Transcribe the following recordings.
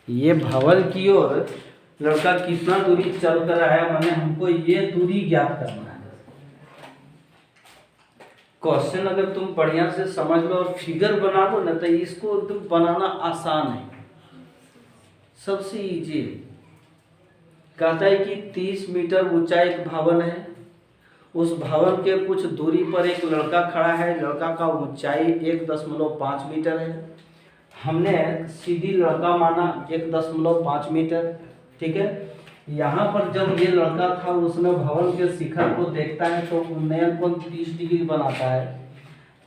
ये भवन की ओर लड़का कितना दूरी चल कर आया, माने हमको ये दूरी ज्ञात करना है। क्वेश्चन अगर तुम बढ़िया से समझ लो और फिगर बना दो ना तो इसको तुम बनाना आसान है, सबसे इजी है। कहता है कि 30 मीटर ऊंचा एक भवन है, उस भवन के कुछ दूरी पर एक लड़का खड़ा है, लड़का का ऊंचाई 1.5 मीटर है। हमने सीधी लड़का माना 1.5 मीटर, ठीक है। यहाँ पर जब ये लड़का था उसने भवन के शिखर को देखता है तो उन्नयन कोण 30 डिग्री बनाता है।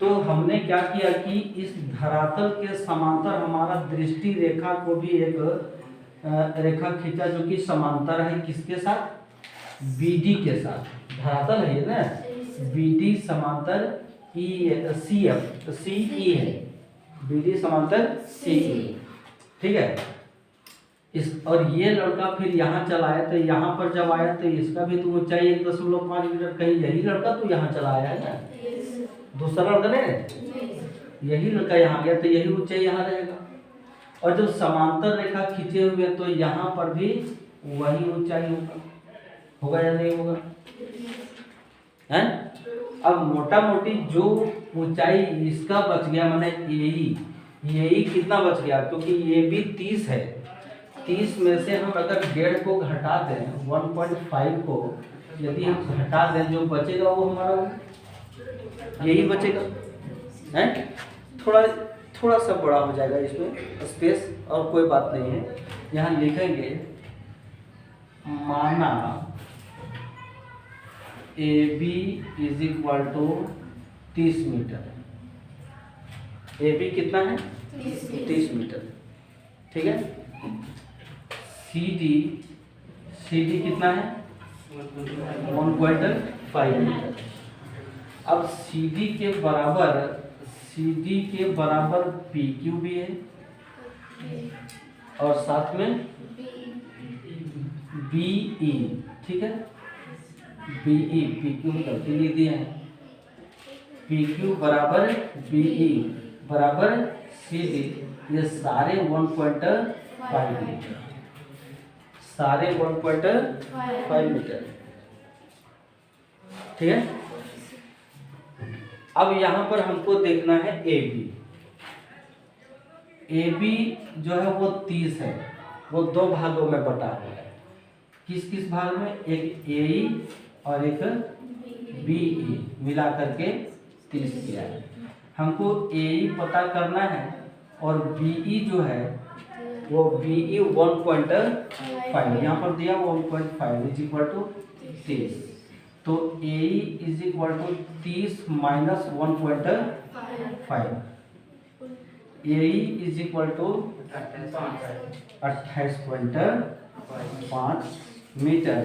तो हमने क्या किया कि इस धरातल के समांतर हमारा दृष्टि रेखा को भी एक रेखा खींचा जो कि समांतर है किसके साथ, BD के साथ। धरातल है ये ना, BD समांतर CF, तो CE है, BD समांतर CE, ठीक है। इस और ये लड़का फिर यहाँ चला आया, तो यहाँ पर जब आया तो इसका भी तो ऊंचाई 1.5 मीटर, कहीं यही लड़का तो यहाँ चला आया है ना, दूसरा लड़का नहीं, यही लड़का यहाँ गया तो यही ऊंचाई यहाँ रहेगा। और जब समांतर रेखा खींचे हुए तो यहाँ पर भी वही ऊंचाई होगा या नहीं होगा, हैं? अब मोटा मोटी जो ऊंचाई इसका बच गया, माने यही कितना बच गया, क्योंकि ये भी 30 है। 30 में से हम अगर 1.5 को घटा दें, 1.5 को यदि हम घटा दें, जो बचेगा वो हमारा यही बचेगा, हैं? थोड़ा सा बड़ा हो जाएगा इसमें स्पेस, और कोई बात नहीं है। यहाँ लिखेंगे माना AB is equal to 30 metre. AB कितना है, 30 मीटर, ठीक है। CD कितना है, 1.5 मीटर। अब CD के बराबर PQ भी है, और साथ में BE, ठीक है। BE PQ गलती लिख दिया है, PQ बराबर BE बराबर CD, ये सारे 1.5 मीटर, सारे 1.5 मीटर, ठीक है। अब यहाँ पर हमको देखना है AB जो है वो 30 है, वो दो भागों में बटा हुआ है। किस किस भाग में, एक AE और एक BE मिला करके 30 किया है। हमको AE पता करना है और BE जो है वो BE 1.5 यहाँ पर दिया 1.5 इज इक्वल टू 30, तो AE is equal to 30 minus 1.5, AE is equal to 28.5 metre,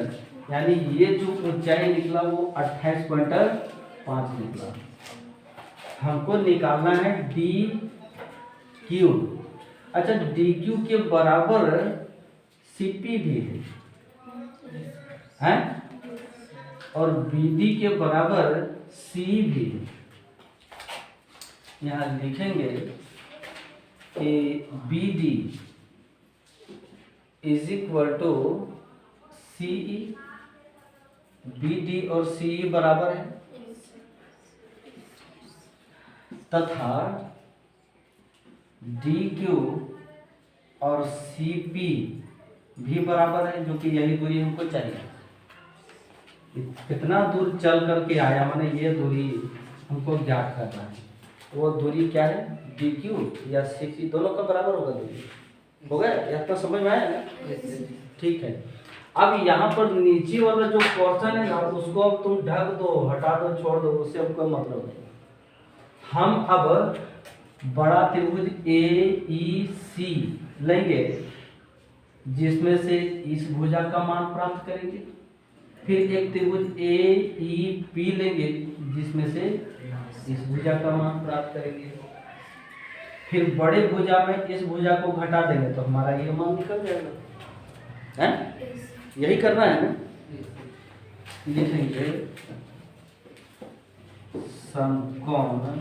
यानी ये जो ऊंचाई निकला वो 28.5 निकला। हमको निकालना है DQ। अच्छा, DQ के बराबर CP भी है, और BD के बराबर CE भी है। यहाँ लिखेंगे कि BD is equal to CE, BD और CE बराबर है, तथा DQ और CP भी बराबर है, जो कि यही दूरी हमको चाहिए। कितना दूर चल करके आया, माने ये दूरी हमको ज्ञात करना है। वो दूरी क्या है, DQ या CP दोनों का बराबर होगा दूरी, हो गया? यह तो समझ में आया ना, ठीक है। अब यहाँ पर नीचे वाला जो पोर्शन है ना, उसको अब तुम ढक दो, हटा दो, छोड़ दो, उससे हमको मतलब नहीं। हम अब बड़ा त्रिभुज AEC लेंगे, जिसमें से इस भुजा का मान प्राप्त करेंगे। फिर एक त्रिभुज AEP लेंगे, जिसमें से इस भुजा का मान प्राप्त करेंगे। फिर बड़े भुजा में इस भुजा को घटा देंगे तो हमारा ये मान निकल जाएगा, हैं? यही करना है ना। लिखेंगे समकोण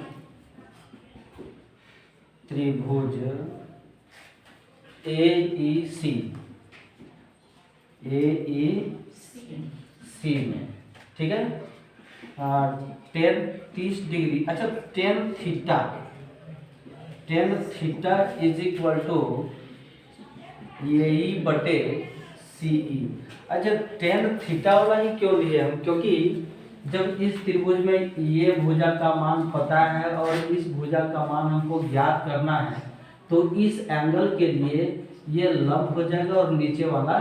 त्रिभुज AEC में, ठीक है। 30 डिग्री, अच्छा tan theta is equal to AE बटे CE। अच्छा टेन थीटा वाला ही क्यों लिए हम, क्योंकि जब इस त्रिभुज में ये भुजा का मान पता है और इस भुजा का मान हमको ज्ञात करना है, तो इस एंगल के लिए ये लंब हो जाएगा और नीचे वाला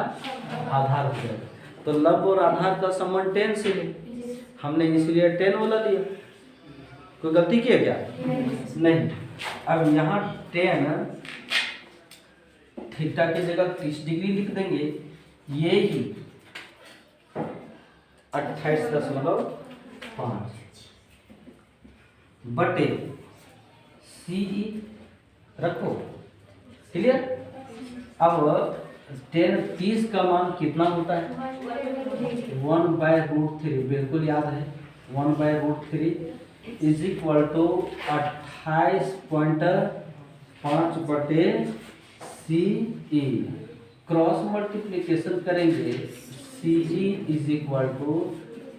आधार हो जाएगा। तो लंब और आधार का संबंध टेन से है, हमने इसलिए टेन वाला लिया। कोई गलती किया क्या? नहीं। अब यहाँ टेन थीटा की जगह 30 डिग्री लिख देंगे, ये ही 28.5 बटे CE रखो, क्लियर। अब टेन 30 का मान कितना होता है? 1/√3, बिल्कुल याद है। 1/√3 इज इक्वल टू 28.5 बटे CE। क्रॉस मल्टीप्लिकेशन करेंगे, CE is equal to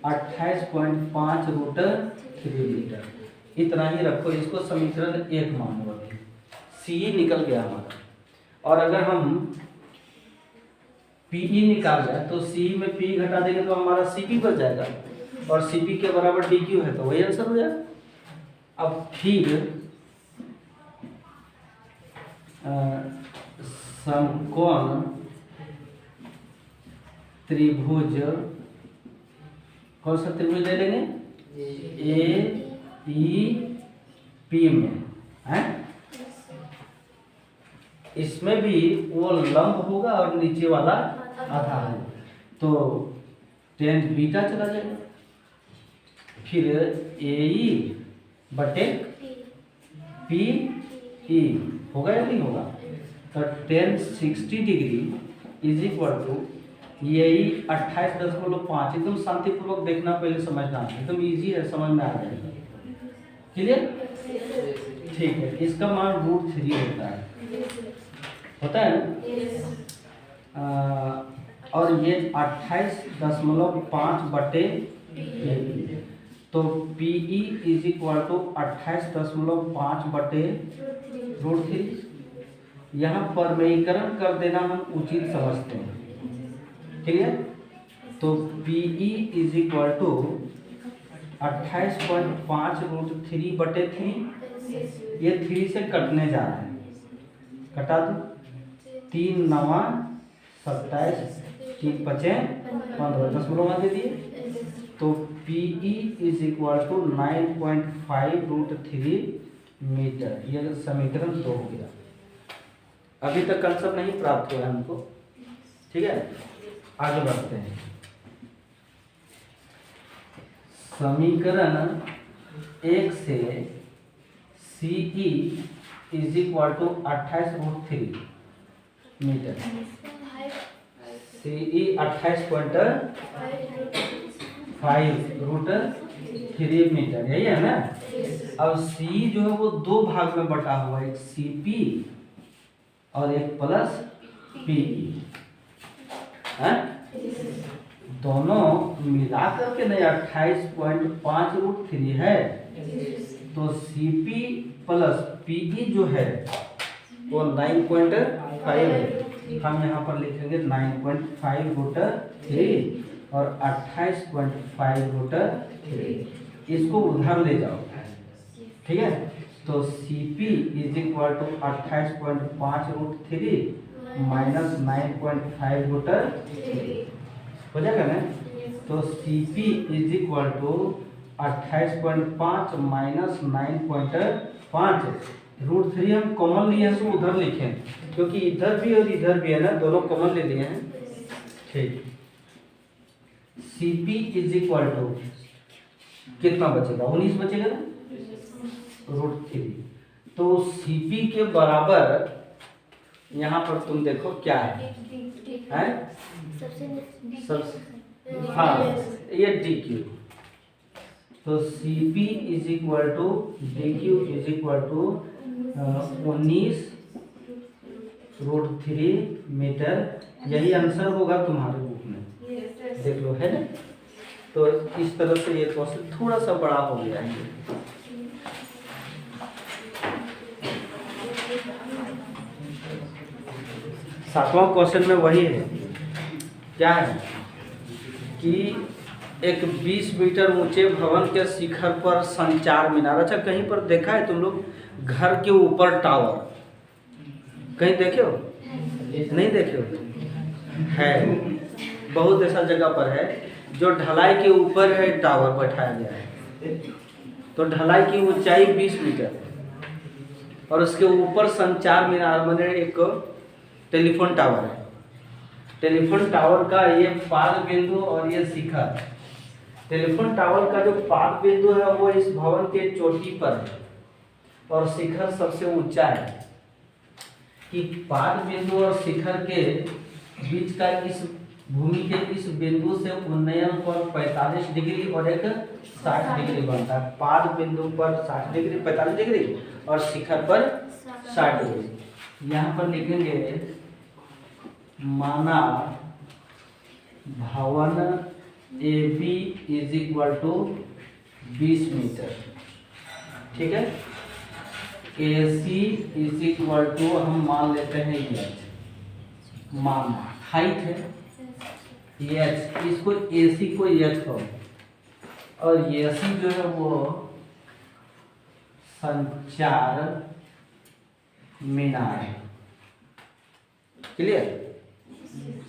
28.5√3 metre. इतना ही रखो, इसको समीकरण 1 मानो। अभी CE निकल गया हमारा, और अगर हम PE निकाल जाए तो CE में P घटा देंगे तो हमारा CP बच जाएगा, और CP के बराबर DQ है, तो वही आंसर हो जाएगा। अब फिर समकोण त्रिभुज, कौन सा त्रिभुज ले लेंगे? AEP में है, इसमें भी वो लंब होगा और नीचे वाला आधार है, तो टेन बीटा चला जाएगा। फिर AE बटे PE होगा या नहीं होगा? तो tan 60 degree is equal to यही 28.5। एकदम शांतिपूर्वक देखना, पहले समझना, एकदम इजी है, समझ में आ जाएगा। क्लियर? ठीक है। इसका मान √3 होता है ना? और ये 28.5 बटे, तो PE इज इक्वल टू 28.5 बटे √3। यहाँ परमेयीकरण कर देना हम उचित समझते हैं, क्लियर। तो PE इज इक्वल टू 28.5√3 बटे 3, ये 3 से कटने जा रहा है, कटा दो। 3 9 27, 3 5 15, 10 दे दिए। तो PE is equal to 9.5√3 metre. ये समीकरण 2 हो गया। अभी तक कंसेप्ट नहीं प्राप्त हुआ हमको, ठीक है। आगे बढ़ते हैं। समीकरण 1 से CE is equal to 28√3 metre. CE 28.5√3 metre, यही है ना। अब CE जो है वो 2 भाग में बटा हुआ है, एक CP और एक प्लस PE है। दोनों मिला करके नहीं 28.5√3 है, तो CP प्लस PE जो है वो 9.5 है। हम यहाँ पर लिखेंगे 9.5√3 और 28.5√3। इसको उधर ले जाओ, ठीक है। तो CP is equal to 28.5√3 minus 9.5√3 हो जाएगा ना। तो CP is equal to 28.5 minus 9.5√3। हम कॉमन लिए हैं तो उधर लिखें, क्योंकि इधर भी और इधर भी है ना, दोनों कॉमन ले लिए हैं, ठीक। CP इज इक्वल टू कितना बचेगा? 19 बचेगा ना, √3। तो CP के बराबर यहाँ पर तुम देखो क्या है? हाँ, ये DQ। तो CP is equal to DQ is equal to 19 √3 metre. यही आंसर होगा तुम्हारे बुक में, देख लो, है ना। तो इस तरह से ये क्वेश्चन थोड़ा सा बड़ा हो गया है। सातवां क्वेश्चन में वही है, क्या है कि एक 20 मीटर ऊंचे भवन के शिखर पर संचार मीनार। अच्छा, कहीं पर देखा है तुम लोग घर के ऊपर टावर? कहीं देखे हो? नहीं देखे हो? है, बहुत ऐसा जगह पर है जो ढलाई के ऊपर है, टावर बैठाया गया है। तो ढलाई की ऊंचाई 20 मीटर और उसके ऊपर संचार मीनार बने, एक टेलीफोन टावर है। टेलीफोन टावर का ये पाद बिंदु और ये शिखर। टेलीफोन टावर का जो पाद बिंदु है वो इस भवन के चोटी पर है और शिखर सबसे ऊंचा है। कि पाद बिंदु और शिखर के बीच का इस भूमि के इस बिंदु से उन्नयन पर 45 डिग्री और एक 60 डिग्री बनता है। पाद बिंदु पर 60 डिग्री, 45 डिग्री और शिखर पर 60 डिग्री। यहाँ पर लिखेंगे माना भवन AB = 20 मीटर, ठीक है। AC = हम मान लेते हैं h, मान हाइट है h, इसको AC को h कहो और AC जो है वो संचार मीनार है। क्लियर?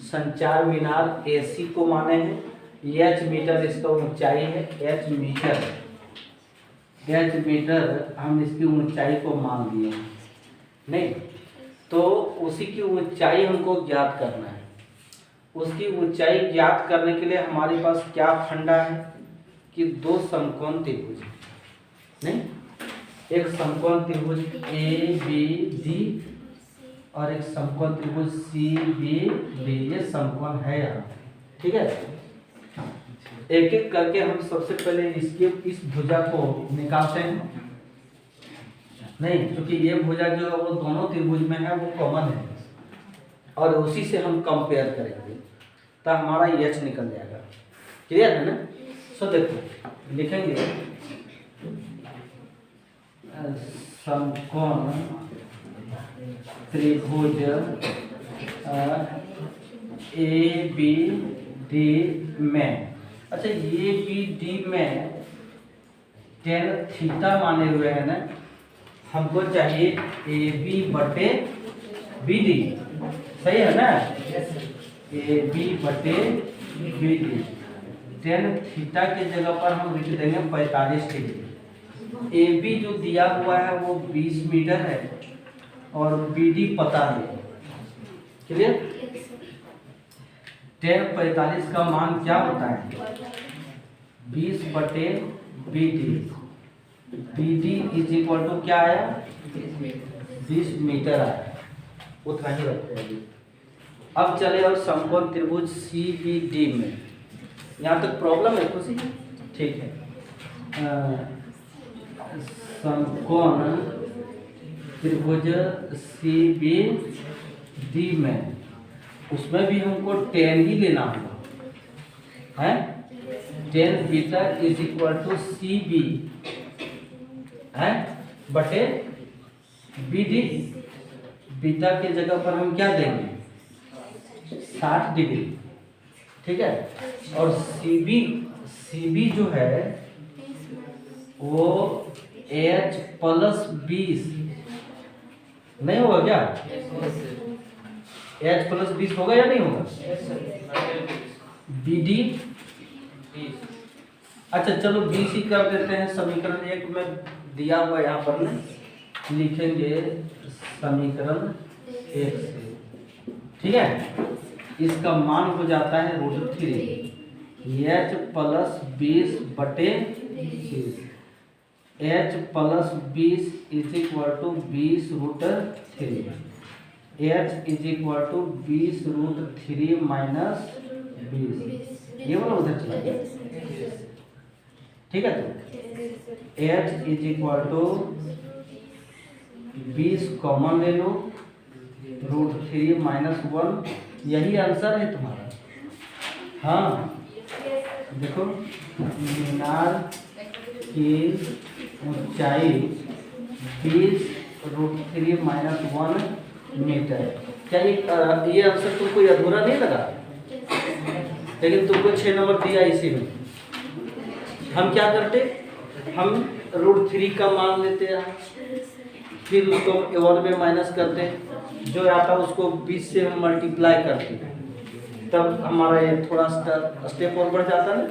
संचार मीनार AC को माने हैं, h मीटर इसका ऊंचाई है, h मीटर हम इसकी ऊंचाई को मान दिए हैं। नहीं तो उसी की ऊंचाई हमको ज्ञात करना है। उसकी ऊंचाई ज्ञात करने के लिए हमारे पास क्या फंडा है कि दो समकोण त्रिभुज, नहीं, एक समकोण त्रिभुज ABD और एक समकोण त्रिभुज CBD। ये समकोण है यहाँ, ठीक है। एक एक करके हम सबसे पहले इसके इस भुजा को निकालते हैं। नहीं, क्योंकि ये भुजा जो है वो दोनों त्रिभुज में है, वो कॉमन है और उसी से हम कंपेयर करेंगे तो हमारा h निकल जाएगा। क्लियर है ना? सो देखो लिखेंगे समकोण त्रिभुज ABD में, अच्छा ABD में tan थीटा माने हुए है ना, हमको चाहिए AB/BD, सही है ना? AB/BD। tan थीटा के जगह पर हम लिख देंगे 45 डिग्री। AB जो दिया हुआ है वो 20 मीटर है और BD पता नहीं। क्लियर? tan 45 का मान क्या होता है? 20/BD। BD = क्या आया? 20 मीटर आया, उतना ही रखते हैं। अब चले और समकोण त्रिभुज CBD में। यहाँ तक प्रॉब्लम है खुशी? ठीक है। समकोण त्रिभुज CBD में, उसमें भी हमको tan ही लेना होगा, है? tan बीटा = CB है बटे BD। बीटा के जगह पर हम क्या देंगे? 60 डिग्री, ठीक है। और CB जो है वो H+20 नहीं होगा क्या? H+20 होगा या नहीं होगा? BD, अच्छा चलो 20 ही कर देते हैं। समीकरण 1 में दिया हुआ यहाँ पर ना, लिखेंगे समीकरण 1 से, ठीक है। इसका मान हो जाता है √3 H+20/30। H+20 = 20√3। H = 20√3 - 20, ये वाला उधर चला गया, ठीक है। तो H = 20 कॉमन ले लो, √3 3 - 1, यही आंसर है तुम्हारा। हाँ देखो, मीनार की ऊंचाई 20√3 - 1 मीटर। क्या ये आंसर तुमको अधूरा नहीं लगा? लेकिन तुमको 6 नंबर दिया इसी में। हम क्या करते, हम √3 का मान लेते हैं, फिर उसको 1 में माइनस करते हैं, जो आता है उसको 20 से हम मल्टीप्लाई करते हैं, तब हमारा ये थोड़ा स्टेप और बढ़ जाता है।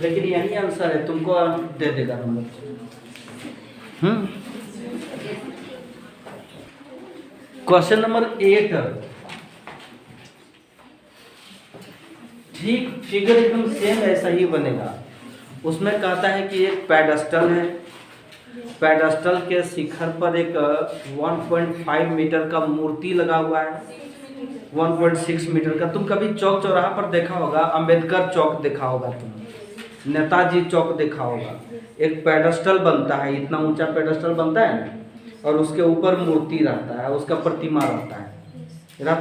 लेकिन यही आंसर है, तुमको दे देगा नंबर। क्वेश्चन नंबर 8, ठीक फिगर एकदम सेम ऐसा ही बनेगा। उसमें कहता है कि एक पेडेस्टल है, पेडेस्टल के शिखर पर एक 1.5 मीटर का मूर्ति लगा हुआ है, 1.6 मीटर का। तुम कभी चौक चौराहा पर देखा होगा, अंबेडकर चौक देखा होगा, तुम नेताजी चौक देखा होगा। एक पेडेस्टल बनता है, इतना ऊंचा पेडेस्टल बनता है ना, और उसके ऊपर मूर्ति रहता है, उसका प्रतिमा रहता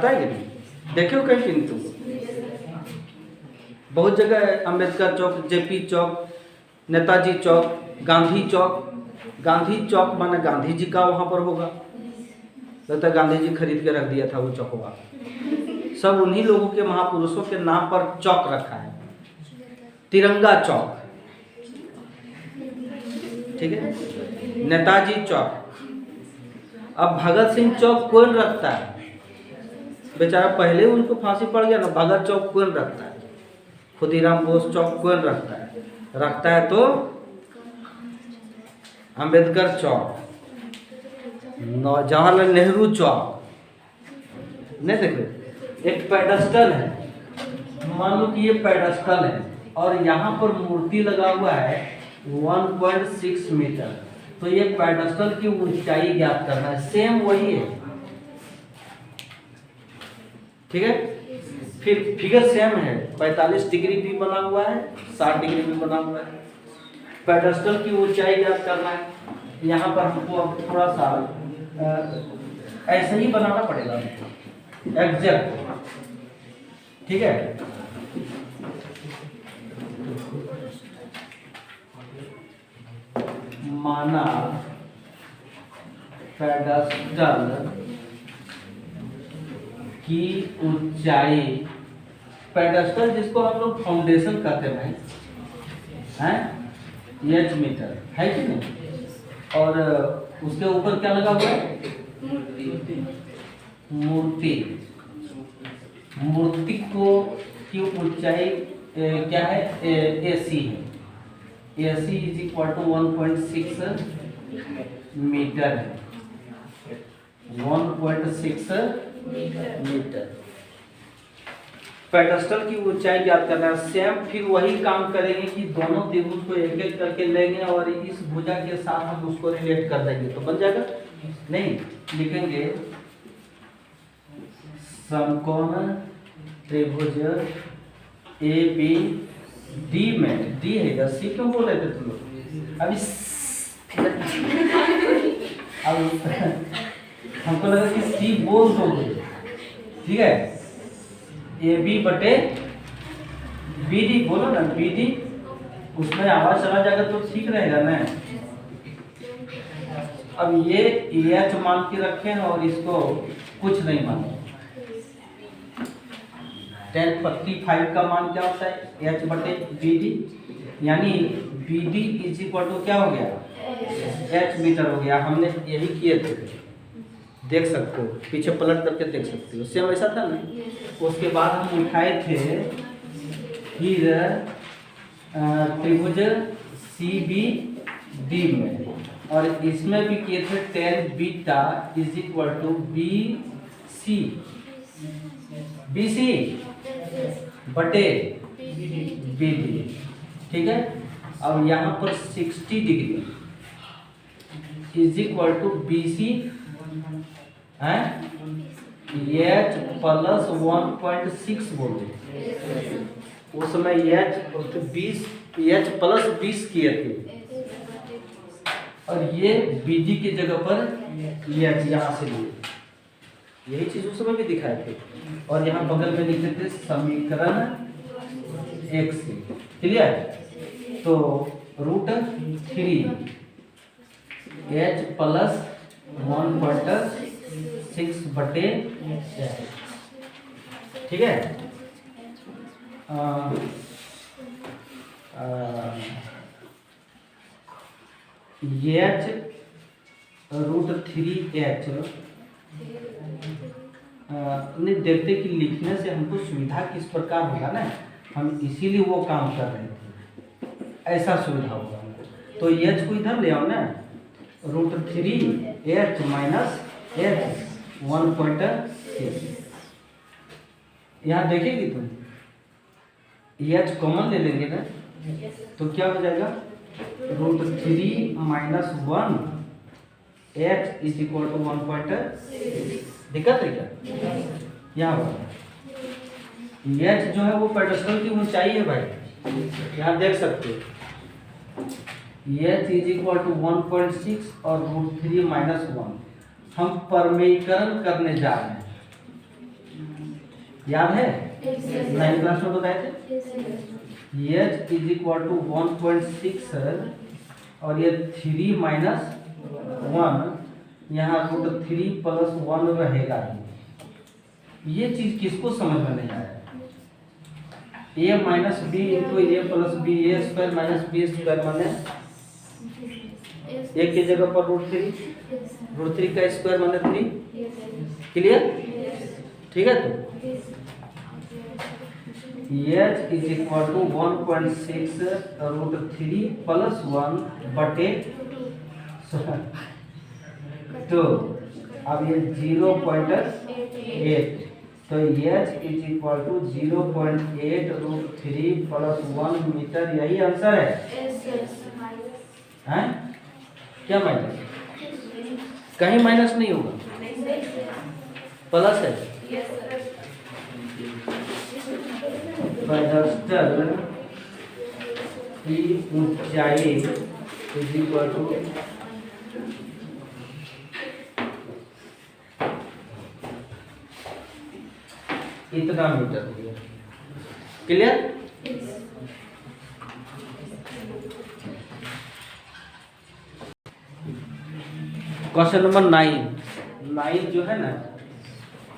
है कि नहीं? देखे हो कहीं? किंतु बहुत जगह अंबेडकर चौक, जेपी चौक, नेताजी चौक, गांधी चौक। गांधी चौक माने गांधी जी का वहाँ पर होगा, लगता है गांधी जी खरीद के रख दिया था वो चौकवा। सब उन्हीं लोगों के, महापुरुषों के नाम पर चौक रखा है, तिरंगा चौक, ठीक है, नेताजी चौक। अब भगत सिंह चौक कौन रखता है? बेचारा पहले उनको फांसी पड़ गया ना। भगत चौक कौन रखता है? खुदीराम बोस चौक कौन रखता है? रखता है तो अंबेडकर चौक, जवाहरलाल नेहरू चौक। नहीं देखे, एक पेडेस्टल है, मान लो कि ये पेडेस्टल है और यहाँ पर मूर्ति लगा हुआ है 1.6 मीटर, तो ये पेडेस्टल की ऊंचाई ज्ञात करना है। सेम वही है, ठीक है। फिर फिगर सेम है, 45 डिग्री भी बना हुआ है, 60 डिग्री भी बना हुआ है। पेडेस्टल की ऊंचाई ज्ञात करना है। यहाँ पर हमको अब थोड़ा सा ऐसे ही बनाना पड़ेगा एग्जैक्ट, ठीक है। माना पेडेस्टल की ऊंचाई, पेडेस्टल जिसको हम लोग फाउंडेशन कहते हैं, H मीटर है कि नहीं, और उसके ऊपर क्या लगा हुआ है? मूर्ति। मूर्ति को की ऊंचाई क्या है? AC है। AC = 1.6 मीटर है, 1.6 मीटर। पेडेस्टल की ऊंचाई ज्ञात करना है। सेम फिर वही काम करेंगे कि दोनों त्रिभुज को एक एक करके लेंगे और इस भुजा के साथ हम उसको रिलेट कर देंगे, तो बन जाएगा। नहीं लिखेंगे समकोण त्रिभुज ABD में, D है, C क्यों बोल रहे थे तुम लोग? अभी अब हमको लगा कि C बोल दोगे, ठीक है। AB/BD बोलो ना, BD, उसमें आवाज चला जाएगा तो ठीक रहेगा ना। अब ये H मान के रखे हैं और इसको कुछ नहीं मानो। 10/5 का मान क्या होता है? H/BD, यानी BD = क्या हो गया? H मीटर हो गया। हमने यही किए थे, देख सकते हो, पीछे पलट करके देख सकते हो, सेम ऐसा था ना। उसके बाद हम उठाए थे फिर त्रिभुज CBD में, और इसमें भी किए थे tan बीटा = BC बटे BD, ठीक है। अब यहाँ पर 60 डिग्री = BC है, H + 1.6 बोलते, उस समय H + 20 किए थे, और ये BD की जगह पर H यहाँ से लिए, यही चीज उस समय भी दिखाए थे। और यहाँ बगल में लिखते थे समीकरण एक से। क्लियर? तो √3 h प्लस 1/6/6। ठीक है? h √3h नहीं देखते कि लिखने से हमको सुविधा किस प्रकार होगा ना, हम इसीलिए वो काम कर रहे थे, ऐसा सुविधा होगा। तो h को इधर ले आओ ना, √3h माइनस h 1/6। यहाँ देखेगी तुम, h कॉमन ले लेंगे ना, तो क्या हो जाएगा? √3 minus 1 h is equal to 1/6। दिक्कत है क्या? यहाँ पर h जो है वो पेडस्टल की ऊंचाई है भाई, यहाँ देख सकते हो। h इज इक्वल टू 1.6 और √3 माइनस 1 हम परमेयीकरण करने जा रहे हैं। याद है? 9th क्लास में बताए थे। h इज इक्वल टू 1.6 और ये 3 माइनस 1, यहाँ √3 प्लस 1 रहेगा। ये चीज किसको समझ में नहीं आया? a minus b into a plus b, a square minus b square माने एक की जगह पर √3 का स्क्वायर माने 3। क्लियर? ठीक है? तो h is equal to 1.6 √3 plus 1/2। अब ये 0.8, तो h is equal to 0.8 √3 plus 1 metre. यही आंसर है? हैं? क्या माइनस? कहीं माइनस नहीं होगा, प्लस है। पेडस्टल की ऊंचाई इज इक्वल टू इतना मीटर। क्लियर? क्वेश्चन नंबर 9 जो है ना,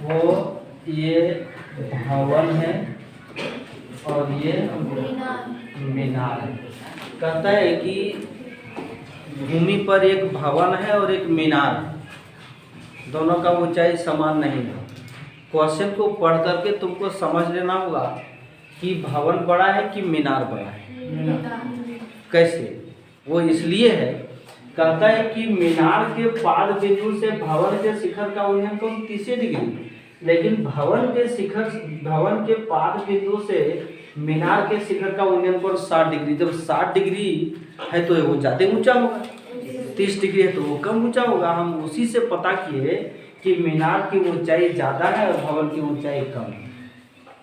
वो ये भवन है और ये मीनार है। कहता है कि भूमि पर एक भवन है और एक मीनार है, दोनों का ऊंचाई समान नहीं है। क्वेश्चन को पढ़ करके तुमको समझ लेना होगा कि भवन बड़ा है कि मीनार बड़ा है। कैसे? वो इसलिए है, कहता है कि मीनार के पाद बिंदु से भवन के शिखर का उन्नयन कोण 30 डिग्री, लेकिन भवन के पाद बिंदु से मीनार के शिखर का उन्नयन कोण 60 डिग्री। जब 60 डिग्री है तो वो ज्यादा ऊंचा होगा, 30 डिग्री है तो वो कम ऊंचा होगा। हम उसी से पता किए कि मीनार की ऊंचाई ज्यादा है और भवन की ऊंचाई कम है।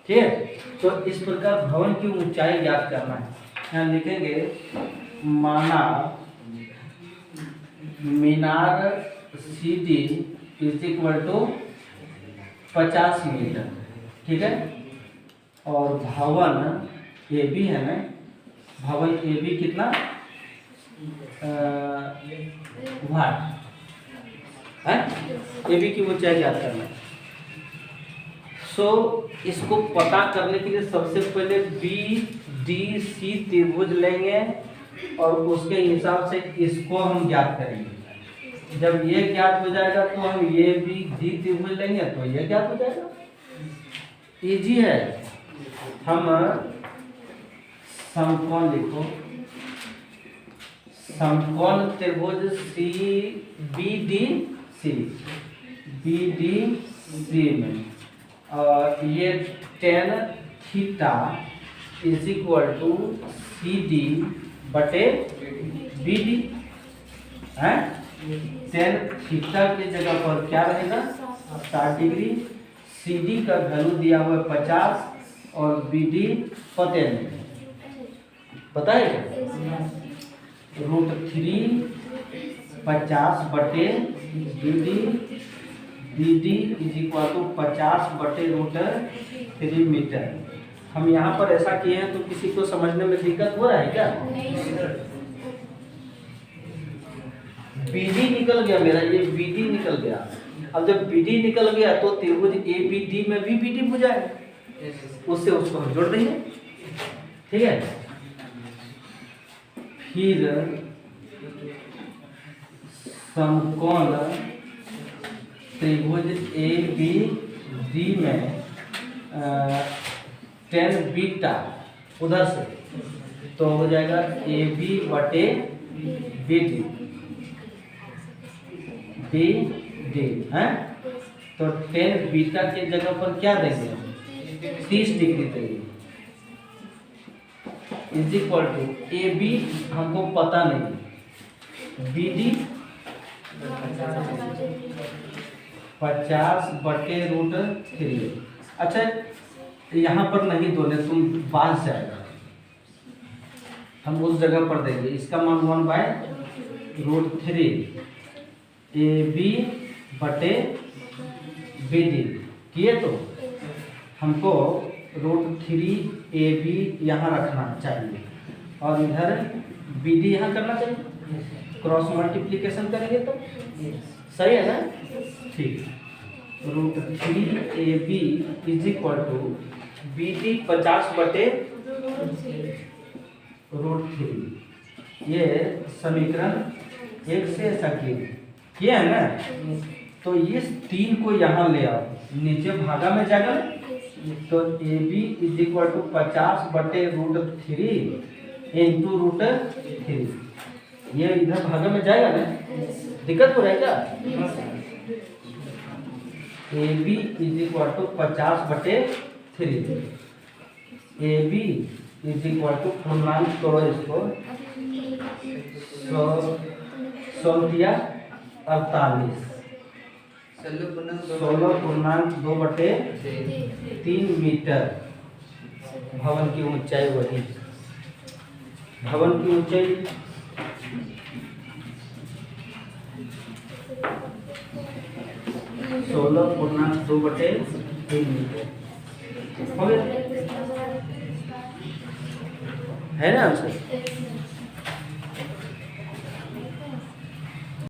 ठीक है? तो इस प्रकार भवन की ऊंचाई ज्ञात करना है। यहाँ लिखेंगे माना मीनार CD is equal to 50 metre. ठीक है? और भवन AB है ना, भवन AB कितना वाट है? AB की ऊंचाई ज्ञात करना है। इसको पता करने के लिए सबसे पहले BDC त्रिभुज लेंगे और उसके हिसाब से इसको हम ज्ञात करेंगे। जब ये ज्ञात हो जाएगा तो हम ये BD त्रिभुज लेंगे तो ये ज्ञात हो जाएगा। इजी है। हम समकोण लिखो, समकोण त्रिभुज BDC में, और ये tan theta is equal to CD बटे BD है। tan थीटा की जगह पर क्या रहेगा? 60 डिग्री। CD का वैल्यू दिया हुआ है 50 और BD पता नहीं बताएगा। √3 50 बटे BD B D is equal to 50/√3 metre. हम यहाँ पर ऐसा किए हैं तो किसी को समझने में दिक्कत हो रहा है क्या? बी डी निकल गया मेरा, ये बी डी निकल गया। अब जब बी डी निकल गया तो त्रिभुज ए बी डी में भी बी डी बुझाए, उससे उसको हम जोड़ देंगे, ठीक है। फिर समकोण त्रिभुज ए बी डी में tan बीटा उधर से तो हो जाएगा ए बी बटे बी डी है। तो tan बीटा के जगह पर क्या देंगे? 30 डिग्री देंगे, is equal to A B हमको पता नहीं, बी डी 50/√3। अच्छा यहाँ पर नहीं दोने, तुम बाज जाएगा, हम उस जगह पर देंगे। इसका मान 1/√3 ए बी बटे बी डी किए तो हमको √3 ए बी यहाँ रखना चाहिए और इधर बी डी यहाँ करना चाहिए। क्रॉस मल्टीप्लिकेशन करेंगे तो सही है ना? ठीक। √3 A B is equal to B D 50/√3। ये समीकरण 1 से ऐसा किया है ना। तो इस 3 को यहाँ ले आओ, नीचे भागा में जाएगा, तो A B is equal to 50/√3 into √3। ये इधर भागा में जाएगा ना, दिक्कत हो रहा है क्या? A B is equal to 50/3, A B is equal to पूर्णांक करो इसको, 100×48 16.2/3 मीटर। भवन की ऊंचाई वही, भवन की ऊंचाई 16.2/3 मीटर हो गया है ना आंसर?